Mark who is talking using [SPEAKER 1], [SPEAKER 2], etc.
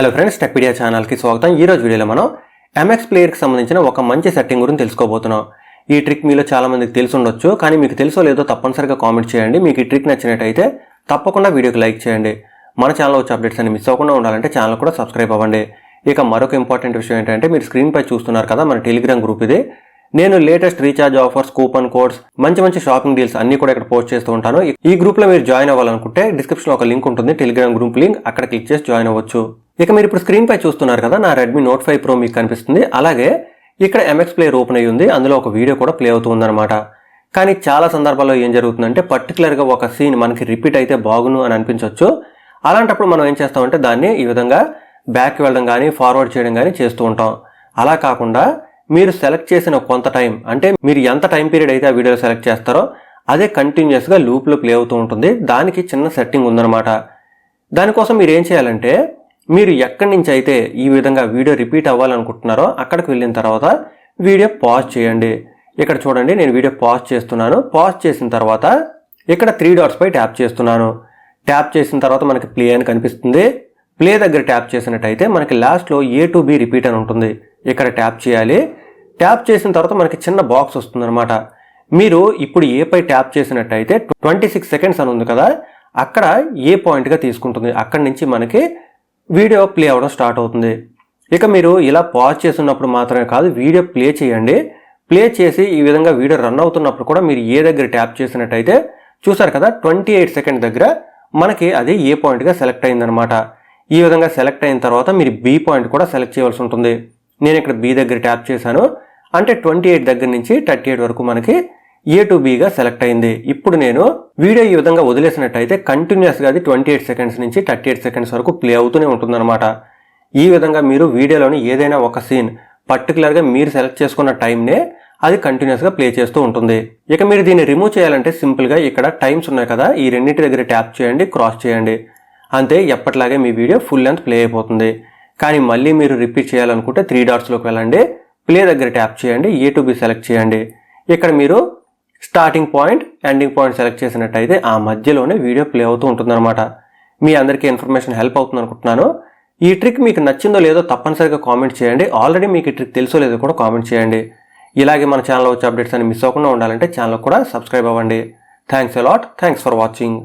[SPEAKER 1] Hello friends, Techpedia ఛానల్కి స్వాగతం. ఈ రోజు వీడియోలో మనం Mxplayer కి సంబంధించిన ఒక మంచి సెట్టింగ్ గురించి తెలుసుకోబోతున్నాం. ఈ ట్రిక్ మీలో చాలా మందికి తెలిసి ఉండొచ్చు, కానీ మీకు తెలుసో లేదో తప్పనిసరిగా కామెంట్ చేయండి. మీకు ఈ ట్రిక్ నచ్చినట్టయితే తప్పకుండా వీడియోకి లైక్ చేయండి. మన ఛానల్లో వచ్చే అప్డేట్స్ అన్ని మిస్ అవ్వకుండా ఉండాలంటే ఛానల్ కూడా సబ్స్క్రైబ్ అవ్వండి. ఇక మరొక ఇంపార్టెంట్ విషయం ఏంటంటే, మీరు స్క్రీన్ పై చూస్తున్నారు కదా మన టెలిగ్రామ్ గ్రూప్ ఇది. నేను latest recharge offers, coupon codes, మంచి షాపింగ్ డీల్స్ అన్ని కూడా ఇక్కడ పోస్ట్ చేస్తూ ఉంటాను. ఈ గ్రూప్ లో మీరు జాయిన్ అవ్వాలనుకుంటే డిస్క్రిప్షన్ లో ఒక లింక్ ఉంటుంది, టెలిగ్రామ్ గ్రూప్ లింక్. అక్కడ క్లిక్ చేసి జాయిన్ అవ్వచ్చు. ఇక మీరు ఇప్పుడు స్క్రీన్ పై చూస్తున్నారు కదా, నా రెడ్మీ నోట్ 5 Pro మీకు కనిపిస్తుంది. అలాగే ఇక్కడ Mxplayer ఓపెన్ అయ్యి ఉంది, అందులో ఒక వీడియో కూడా ప్లే అవుతుంది అనమాట. కానీ చాలా సందర్భాల్లో ఏం జరుగుతుందంటే, పర్టికులర్ గా ఒక సీన్ మనకి రిపీట్ అయితే బాగును అని అనిపించవచ్చు. అలాంటప్పుడు మనం ఏం చేస్తామంటే, దాన్ని ఈ విధంగా బ్యాక్ వెళ్ళడం కానీ ఫార్వర్డ్ చేయడం కానీ చేస్తూ ఉంటాం. అలా కాకుండా మీరు సెలెక్ట్ చేసిన కొంత టైం, అంటే మీరు ఎంత టైం పీరియడ్ అయితే ఆ వీడియోలో సెలెక్ట్ చేస్తారో అదే కంటిన్యూస్గా లూప్లో ప్లే అవుతూ ఉంటుంది. దానికి చిన్న సెట్టింగ్ ఉందన్నమాట. దానికోసం మీరు ఏం చేయాలంటే, మీరు ఎక్కడి నుంచి అయితే ఈ విధంగా వీడియో రిపీట్ అవ్వాలనుకుంటున్నారో అక్కడికి వెళ్ళిన తర్వాత వీడియో పాజ్ చేయండి. ఇక్కడ చూడండి, నేను వీడియో పాజ్ చేస్తున్నాను. పాజ్ చేసిన తర్వాత ఇక్కడ 3 డాట్స్ పై ట్యాప్ చేస్తున్నాను. ట్యాప్ చేసిన తర్వాత మనకి ప్లే అని కనిపిస్తుంది. ప్లే దగ్గర ట్యాప్ చేసినట్టయితే మనకి లాస్ట్లో A to B రిపీట్ అని ఉంటుంది. ఇక్కడ ట్యాప్ చేయాలి. ట్యాప్ చేసిన తర్వాత మనకి చిన్న బాక్స్ వస్తుంది అనమాట. మీరు ఇప్పుడు ఏ పై ట్యాప్ చేసినట్టయితే 26 సెకండ్స్ అని ఉంది కదా, అక్కడ ఏ పాయింట్గా తీసుకుంటుంది. అక్కడి నుంచి మనకి వీడియో ప్లే అవ్వడం స్టార్ట్ అవుతుంది. ఇక మీరు ఇలా పాజ్ చేస్తున్నప్పుడు మాత్రమే కాదు, వీడియో ప్లే చేయండి. ప్లే చేసి ఈ విధంగా వీడియో రన్ అవుతున్నప్పుడు కూడా మీరు ఏ దగ్గర ట్యాప్ చేసినట్టయితే చూసారు కదా, 28 సెకండ్ దగ్గర మనకి అది ఏ పాయింట్గా సెలెక్ట్ అయిందనమాట. ఈ విధంగా సెలెక్ట్ అయిన తర్వాత మీరు బి పాయింట్ కూడా సెలెక్ట్ చేయవలసి ఉంటుంది. నేను ఇక్కడ బి దగ్గర ట్యాప్ చేశాను, అంటే 28 దగ్గర నుంచి 38 వరకు మనకి A to B గా సెలెక్ట్ అయింది. ఇప్పుడు నేను వీడియో ఈ విధంగా వదిలేసినట్టయితే కంటిన్యూస్గా అది 28 సెకండ్స్ నుంచి 38 సెకండ్స్ వరకు ప్లే అవుతూనే ఉంటుందన్నమాట. ఈ విధంగా మీరు వీడియోలోని ఏదైనా ఒక సీన్ పర్టికులర్గా మీరు సెలెక్ట్ చేసుకున్న టైంనే అది కంటిన్యూస్గా ప్లే చేస్తూ ఉంటుంది. ఇక మీరు దీన్ని రిమూవ్ చేయాలంటే సింపుల్గా ఇక్కడ టైమ్స్ ఉన్నాయి కదా, ఈ రెండింటి దగ్గర ట్యాప్ చేయండి, క్రాస్ చేయండి. అంతే, ఎప్పటిలాగే మీ వీడియో ఫుల్ లెంత్ ప్లే అయిపోతుంది. కానీ మళ్ళీ మీరు రిపీట్ చేయాలనుకుంటే 3 డాట్స్లోకి వెళ్ళండి, ప్లే దగ్గర ట్యాప్ చేయండి, A to B సెలెక్ట్ చేయండి. ఇక్కడ మీరు starting point, ending point select చేసినట్టయితే ఆ మధ్యలోనే వీడియో ప్లే అవుతూ ఉంటుందన్నమాట. మీ అందరికీ ఇన్ఫర్మేషన్ హెల్ప్ అవుతుంది అనుకుంటున్నాను. ఈ ట్రిక్ మీకు నచ్చిందో లేదో తప్పనిసరిగా కామెంట్ చేయండి. ఆల్రెడీ మీకు ఈ ట్రిక్ తెలుసో లేదో కూడా కామెంట్ చేయండి. ఇలాగే మన ఛానల్లో వచ్చే అప్డేట్స్ అన్ని మిస్ అవ్వకుండా ఉండాలంటే ఛానల్ కూడా సబ్స్క్రైబ్ అవ్వండి. Thanks a lot. Thanks for watching.